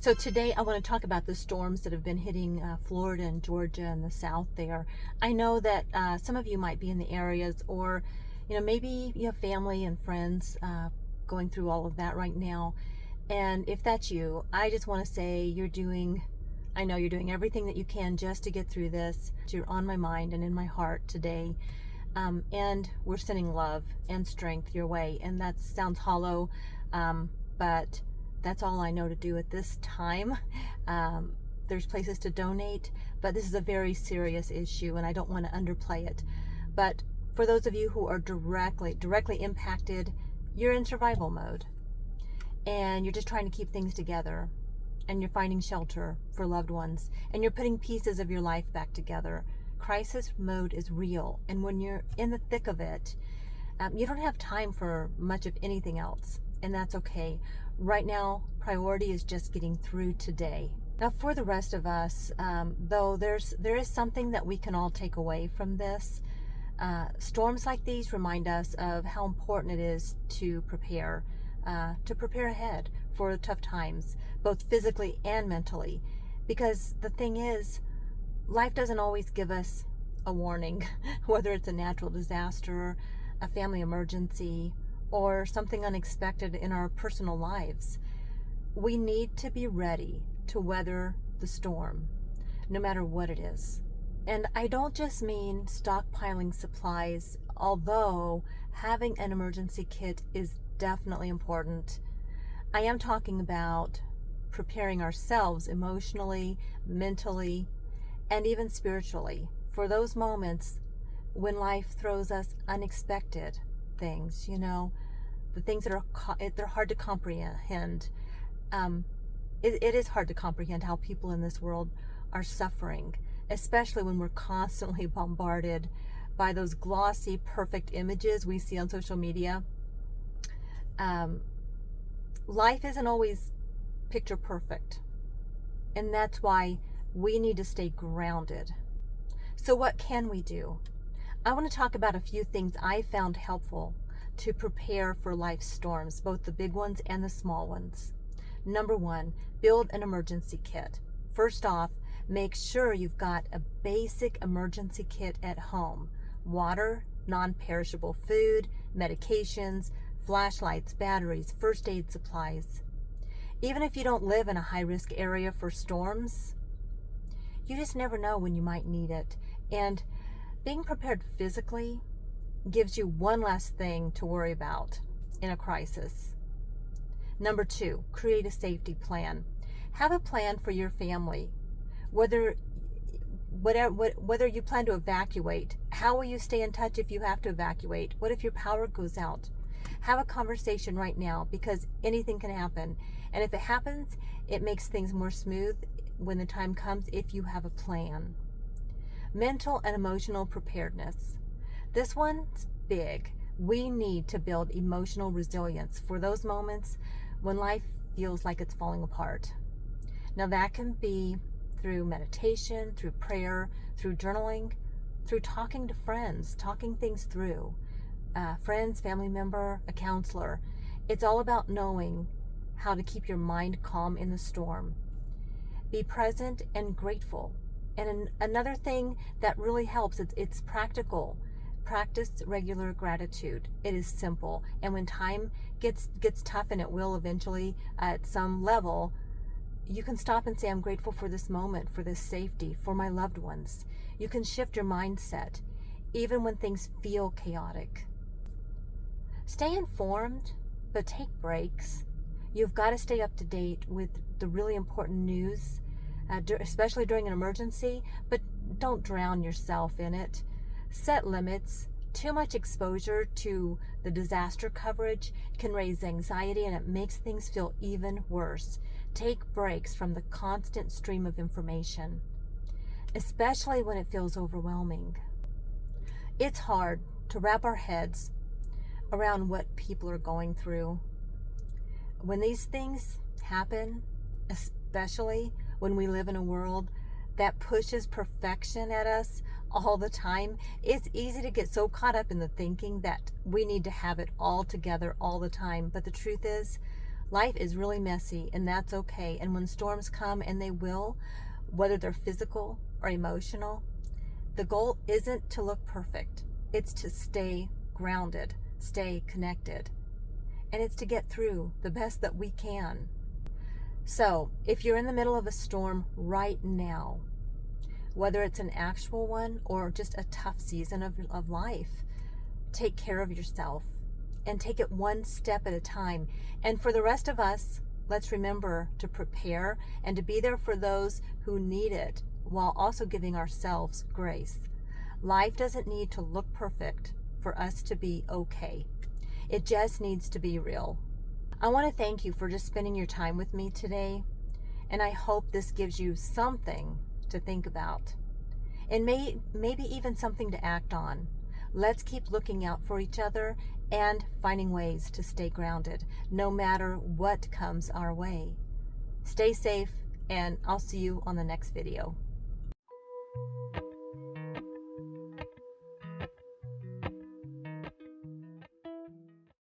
So today I want to talk about the storms that have been hitting Florida and Georgia and the South there. I know that some of you might be in the areas, or maybe you have family and friends going through all of that right now. And if that's you, I just want to say I know you're doing everything that you can just to get through this. You're on my mind and in my heart today. And we're sending love and strength your way. And that sounds hollow, but that's all I know to do at this time. There's places to donate, but this is a very serious issue and I don't want to underplay it. But for those of you who are directly impacted, you're in survival mode and you're just trying to keep things together, and you're finding shelter for loved ones, and you're putting pieces of your life back together. Crisis mode is real, and when you're in the thick of it, you don't have time for much of anything else, and that's okay. Right now, priority is just getting through today. Now, for the rest of us, though, there is something that we can all take away from this. Storms like these remind us of how important it is to prepare ahead for tough times, both physically and mentally. Because the thing is, life doesn't always give us a warning, whether it's a natural disaster, a family emergency, or something unexpected in our personal lives. We need to be ready to weather the storm, no matter what it is. And I don't just mean stockpiling supplies, although having an emergency kit is definitely important. I am talking about preparing ourselves emotionally, mentally, and even spiritually for those moments when life throws us unexpected things, the things that they're hard to comprehend. It is hard to comprehend how people in this world are suffering, especially when we're constantly bombarded by those glossy, perfect images we see on social media. Life isn't always picture perfect, and that's why we need to stay grounded. So what can we do? I want to talk about a few things I found helpful to prepare for life's storms, both the big ones and the small ones. Number one, build an emergency kit. First off, make sure you've got a basic emergency kit at home. Water, non-perishable food, medications, flashlights, batteries, first aid supplies. Even if you don't live in a high-risk area for storms, you just never know when you might need it. And being prepared physically gives you one less thing to worry about in a crisis. Number two, create a safety plan. Have a plan for your family. Whether you plan to evacuate, how will you stay in touch if you have to evacuate? What if your power goes out? Have a conversation right now, because anything can happen. And if it happens, it makes things more smooth when the time comes if you have a plan. Mental and emotional preparedness. This one's big. We need to build emotional resilience for those moments when life feels like it's falling apart. Now that can be through meditation, through prayer, through journaling, through talking to friends, talking things through. Friends, family member, a counselor. It's all about knowing how to keep your mind calm in the storm. Be present and grateful. And another thing that really helps, it's practical. Practice regular gratitude. It is simple. And when time gets tough, and it will eventually at some level, you can stop and say, I'm grateful for this moment, for this safety, for my loved ones. You can shift your mindset, even when things feel chaotic. Stay informed, but take breaks. You've got to stay up to date with the really important news, especially during an emergency, but don't drown yourself in it. Set limits. Too much exposure to the disaster coverage can raise anxiety, and it makes things feel even worse. Take breaks from the constant stream of information, especially when it feels overwhelming. It's hard to wrap our heads around what people are going through. When these things happen, especially when we live in a world that pushes perfection at us all the time, it's easy to get so caught up in the thinking that we need to have it all together all the time. But the truth is, Life is really messy, and that's okay. And when storms come, and they will, whether they're physical or emotional, the goal isn't to look perfect. It's to stay grounded, stay connected, and it's to get through the best that we can. So, if you're in the middle of a storm right now, whether it's an actual one or just a tough season of life, take care of yourself and take it one step at a time. And for the rest of us, let's remember to prepare and to be there for those who need it, while also giving ourselves grace. Life doesn't need to look perfect for us to be okay. It just needs to be real. I want to thank you for just spending your time with me today, and I hope this gives you something to think about, and maybe even something to act on. Let's keep looking out for each other and finding ways to stay grounded, no matter what comes our way. Stay safe, and I'll see you on the next video.